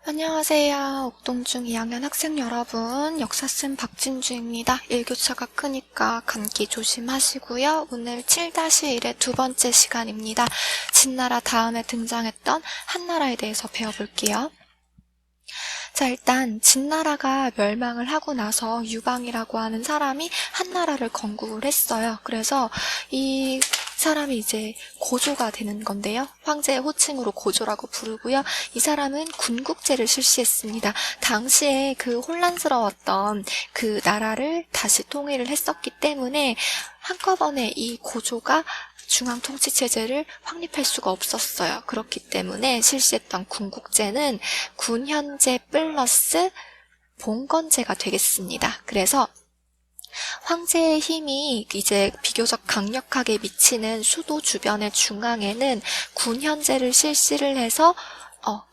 안녕하세요. 옥동중 2학년 학생 여러분, 역사쌤 박진주입니다. 일교차가 크니까 감기 조심하시고요. 오늘 7-1의 두 번째 시간입니다. 진나라 다음에 등장했던 한나라에 대해서 배워볼게요. 자, 일단 진나라가 멸망을 하고 나서 유방이라고 하는 사람이 한나라를 건국을 했어요. 그래서 이 사람이 이제 고조가 되는 건데요. 황제의 호칭으로 고조라고 부르고요. 이 사람은 군국제를 실시했습니다. 당시에 그 혼란스러웠던 그 나라를 다시 통일을 했었기 때문에 한꺼번에 이 고조가 중앙통치체제를 확립할 수가 없었어요. 그렇기 때문에 실시했던 군국제는 군현제 플러스 봉건제가 되겠습니다. 그래서 황제의 힘이 이제 비교적 강력하게 미치는 수도 주변의 중앙에는 군현제를 실시를 해서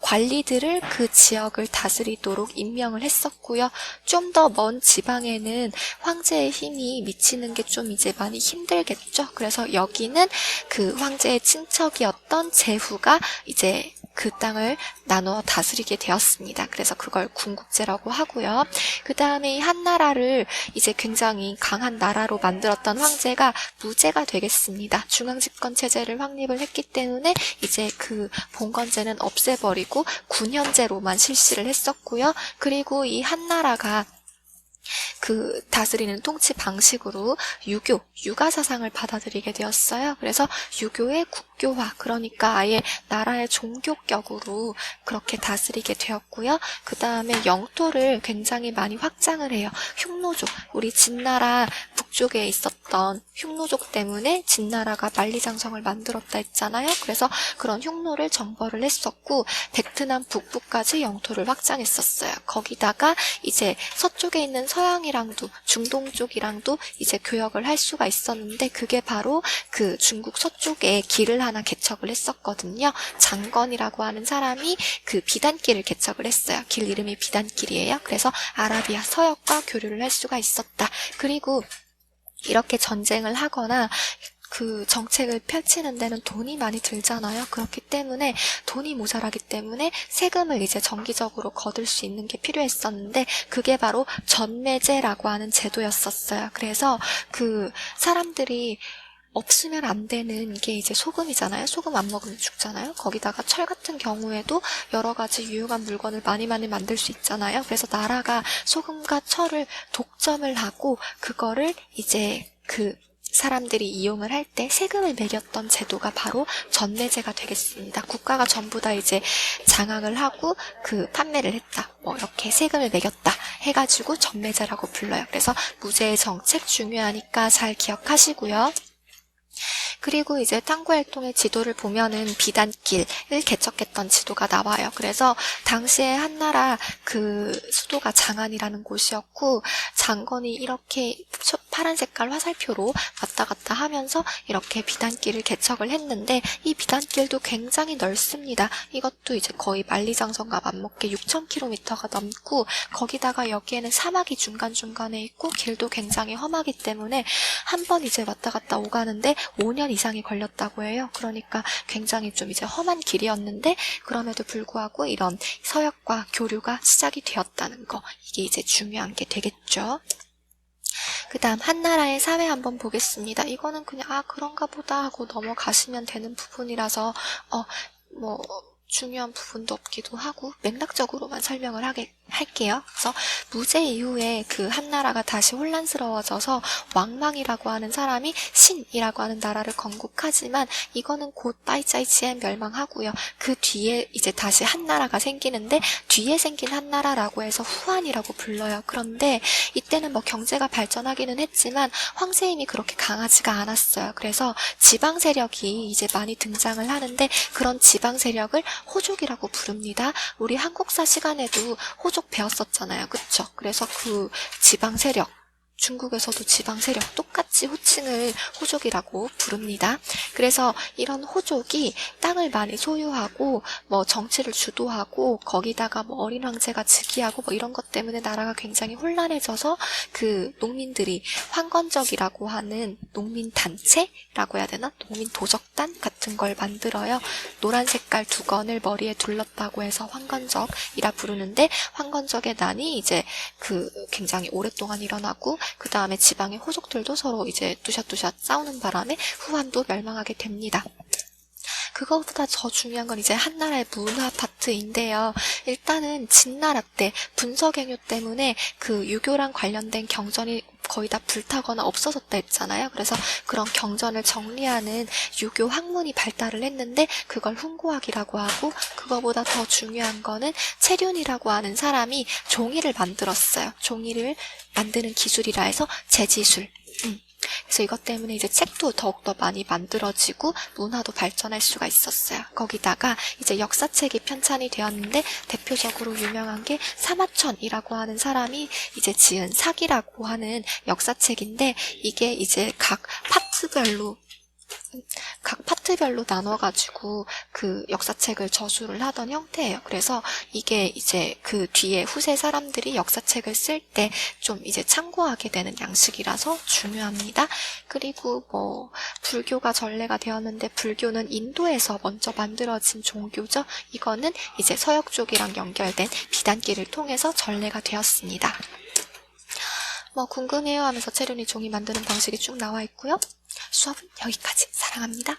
관리들을 그 지역을 다스리도록 임명을 했었고요. 좀 더 먼 지방에는 황제의 힘이 미치는 게 좀 이제 많이 힘들겠죠. 그래서 여기는 그 황제의 친척이었던 제후가 이제 그 땅을 나누어 다스리게 되었습니다. 그래서 그걸 군국제라고 하고요. 그 다음에 이 한나라를 이제 굉장히 강한 나라로 만들었던 황제가 무제가 되겠습니다. 중앙집권 체제를 확립을 했기 때문에 이제 그 봉건제는 없애버리고 군현제로만 실시를 했었고요. 그리고 이 한나라가 그 다스리는 통치 방식으로 유가 사상을 받아들이게 되었어요. 그래서 유교의 국교화, 그러니까 아예 나라의 종교격으로 그렇게 다스리게 되었고요. 그 다음에 영토를 굉장히 많이 확장을 해요. 흉노족, 우리 진나라 북쪽에 있었던 흉노족 때문에 진나라가 만리장성을 만들었다 했잖아요. 그래서 그런 흉노를 정벌을 했었고 베트남 북부까지 영토를 확장했었어요. 거기다가 이제 서쪽에 있는 서양이랑도 중동 쪽이랑도 이제 교역을 할 수가 있었는데 그게 바로 그 중국 서쪽에 길을 하나 개척을 했었거든요. 장건이라고 하는 사람이 그 비단길을 개척을 했어요. 길 이름이 비단길이에요. 그래서 아라비아 서역과 교류를 할 수가 있었다. 그리고 이렇게 전쟁을 하거나 그 정책을 펼치는 데는 돈이 많이 들잖아요. 그렇기 때문에 돈이 모자라기 때문에 세금을 이제 정기적으로 거둘 수 있는 게 필요했었는데 그게 바로 전매제라고 하는 제도였었어요. 그래서 그 사람들이 없으면 안 되는 게 이제 소금이잖아요. 소금 안 먹으면 죽잖아요. 거기다가 철 같은 경우에도 여러 가지 유용한 물건을 많이 만들 수 있잖아요. 그래서 나라가 소금과 철을 독점을 하고 그거를 이제 그 사람들이 이용을 할 때 세금을 매겼던 제도가 바로 전매제가 되겠습니다. 국가가 전부 다 이제 장악을 하고 그 판매를 했다. 뭐 이렇게 세금을 매겼다 해가지고 전매제라고 불러요. 그래서 무제의 정책 중요하니까 잘 기억하시고요. 그리고 이제 탐구활동의 지도를 보면은 비단길을 개척했던 지도가 나와요. 그래서 당시에 한나라 그 수도가 장안이라는 곳이었고 장건이 이렇게 파란 색깔 화살표로 왔다 갔다 하면서 이렇게 비단길을 개척을 했는데 이 비단길도 굉장히 넓습니다. 이것도 이제 거의 만리장성과 맞먹게 6,000km가 넘고 거기다가 여기에는 사막이 중간중간에 있고 길도 굉장히 험하기 때문에 한 번 이제 왔다 갔다 오가는데 5년 이상이 걸렸다고 해요. 그러니까 굉장히 좀 이제 험한 길이었는데 그럼에도 불구하고 이런 서역과 교류가 시작이 되었다는 거, 이게 이제 중요한 게 되겠죠. 그 다음 한나라의 사회 한번 보겠습니다. 이거는 그냥 그런가 보다 하고 넘어가시면 되는 부분이라서 뭐 중요한 부분도 없기도 하고 맥락적으로만 설명을 할게요. 그래서 무제 이후에 그 한나라가 다시 혼란스러워져서 왕망이라고 하는 사람이 신이라고 하는 나라를 건국하지만 이거는 곧 빠이짜이치엔 멸망하고요. 그 뒤에 이제 다시 한나라가 생기는데 뒤에 생긴 한나라라고 해서 후한이라고 불러요. 그런데 이때는 뭐 경제가 발전하기는 했지만 황제 힘이 그렇게 강하지가 않았어요. 그래서 지방 세력이 이제 많이 등장을 하는데 그런 지방 세력을 호족이라고 부릅니다. 우리 한국사 시간에도 호족 배웠었잖아요. 그쵸? 그래서 그 지방 세력, 중국에서도 지방 세력 똑같이 호칭을 호족이라고 부릅니다. 그래서 이런 호족이 땅을 많이 소유하고 뭐 정치를 주도하고 거기다가 뭐 어린 황제가 즉위하고 뭐 이런 것 때문에 나라가 굉장히 혼란해져서 그 농민들이 황건적이라고 하는 농민 단체라고 해야 되나? 농민 도적 약단 같은 걸 만들어요. 노란 색깔 두건을 머리에 둘렀다고 해서 황건적이라 부르는데, 황건적의 난이 이제 굉장히 오랫동안 일어나고, 그 다음에 지방의 호족들도 서로 이제 뚜샷뚜샷 싸우는 바람에 후한도 멸망하게 됩니다. 그거보다 더 중요한 건 이제 한나라의 문화 파트인데요. 일단은 진나라 때 분서갱요 때문에 유교랑 관련된 경전이 거의 다 불타거나 없어졌다 했잖아요. 그래서 그런 경전을 정리하는 유교 학문이 발달을 했는데, 그걸 훈고학이라고 하고, 그거보다 더 중요한 거는 체륜이라고 하는 사람이 종이를 만들었어요. 종이를 만드는 기술이라 해서 제지술. 그래서 이것 때문에 이제 책도 더욱더 많이 만들어지고 문화도 발전할 수가 있었어요. 거기다가 이제 역사책이 편찬이 되었는데, 대표적으로 유명한 게 사마천이라고 하는 사람이 이제 지은 사기라고 하는 역사책인데, 이게 이제 각 파트별로 나눠가지고 역사책을 저술을 하던 형태예요. 그래서 이게 이제 뒤에 후세 사람들이 역사책을 쓸 때 좀 이제 참고하게 되는 양식이라서 중요합니다. 그리고 불교가 전래가 되었는데, 불교는 인도에서 먼저 만들어진 종교죠. 이거는 이제 서역 쪽이랑 연결된 비단길을 통해서 전래가 되었습니다. 궁금해요 하면서 체륜이 종이 만드는 방식이 쭉 나와 있고요. 수업은 여기까지. 사랑합니다.